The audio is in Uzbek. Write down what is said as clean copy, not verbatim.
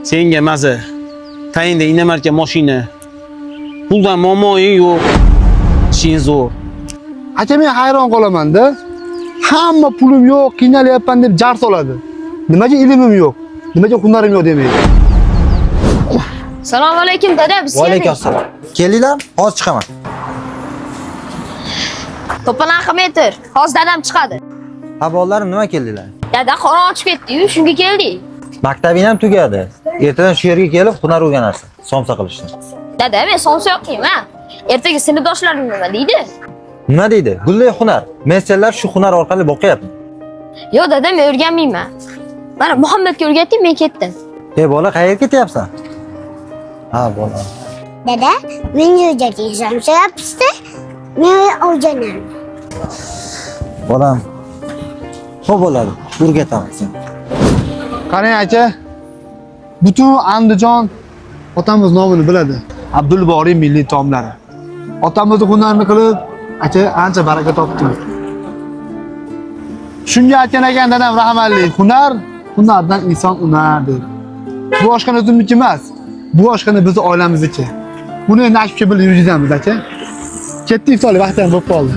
Senga maza. Tayinda inamarka mashina. Puldan muammoing yo'q. Ishing zo'r. Aka men hayron qolaman-da. Hamma pulim yo'q, qiynalyapman deb jar soladi. Nimaga ilmim yo'q? Nimaga hunarim yo'q demaydi? Assalomu alaykum dada, biz Va alaykum assalom. Keldinglar? Hozir chiqaman. To'polon qilmaydir. Hozir dadam chiqadi. Ha bolalarim nima keldinglar? Dada qon ochib ketdi-yu, shunga keldik. Maktabing ham tugadi. Ertadan shu yerga kelib hunar o'rganarsan, somsa qilishni. Dada, men somsa yo'qman. Ertaga sinfdoshlarim nima deydi? Nima deydi? Gulli hunar. Men senlar shu hunar orqali boqyapman. Yo'q dada, men o'rganmayman. Mana Muhammadga o'rgatdim, men ketdim. Bola qayerga ketyapsan? Ha, bola. Dada, menga o'rgating, so'rayapsiz-da. Men o'rganaman. Bolam. Xo'p bo'ladi, o'rgataman sen. Qarang aka. Butun Andijon otamiz nomini biladi. Abdulboriy milliy taomlari. Otamizni hunarni qilib, aka ancha baraka topdi. Shunga aytgan ekan dadam rahmatli, hunardan inson unar deb. Bu oshxona o'zimniki emas. Bu oshxona bizning oilamizniki. Buni nashibga bilib yurgizamiz aka. Ketdik, vaqt ham bo'lib qoldi.